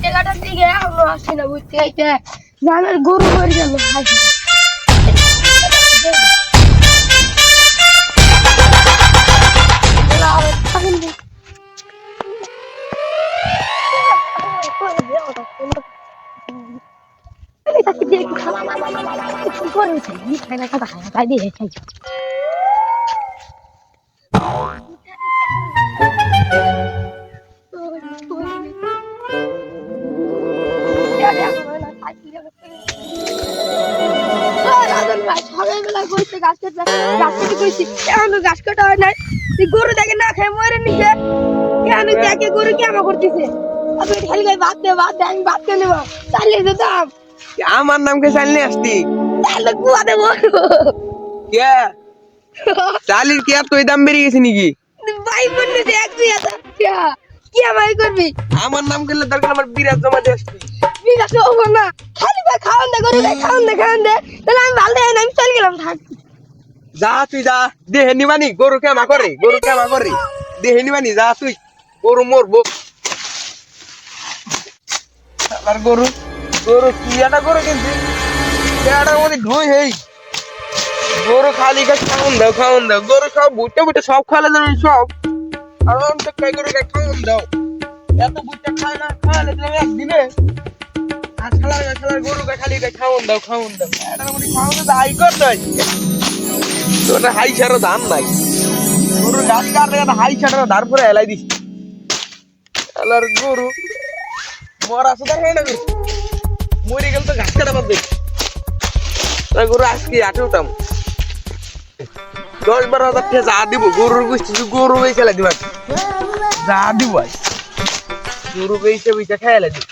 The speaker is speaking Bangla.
টাকাটা দিকে আমরা আসি না বুঝতে চাইতে জানার গরু মরে গেল তাই দিয়ে সকালবেলা করছে গাছ কাটা হয় নাই গরু দেখে না খেয়ে মরে নিছে কেন দেখে গরু কেমন করতেছে আমি খালি ভাত দে আমি ভাত খেয়ে নেবো চালিয়ে যেতাম আমার নামকে চালিয়ে আসতি তাহলে কুয়াতে বলবো কে চালির কি আর তুই দাম বেরিয়ে গেছে নাকি ভাই বললি যে 1,000 কি আমায় করবি আমার নাম করলে দরকার আমার বিরাট জমা দিয়ে আসতি বিরাট হবো না খালি ভাই খাওয়ান দে গরু খাওয়ান দে তাহলে আমি ভালো দেয় না আমি চলে গেলাম থাক যা তুই যা দেহে নিবানি গরু কেমা করে দেহে নিবানি যা তুই গরু মরবো আর গরু কি একটা গরু কিনছি এটার মধ্যে ঢুই হেই গরু খালি খাওয়ান দাও গরু সব বুটে সব খাওয়ালে দেবেন সব আর তো কই গরু খাওয়ান দাও এত বুটে খায় না খাওয়ালে দেবে একদিনে আর খালার গরু খালি খাওয়ান দাও এটার মধ্যে খাওয়ানো দাই কর নাই তোটা হাই ছাড়ো ধান নাই গরু গাছ কাটলে হাই ছাড়ো ধার পরে এলাই দিস আলার গরু মরা সুদা হয় না মরে গেল তো ঘাস কাটা পাবে গরু আজকে আটে উঠাম 10-12 হাজার টাকা যা দিব গরুর গোষ্ঠী গরু বেচে দিবা যা দিব গরু বেচে খেয়ালে দিব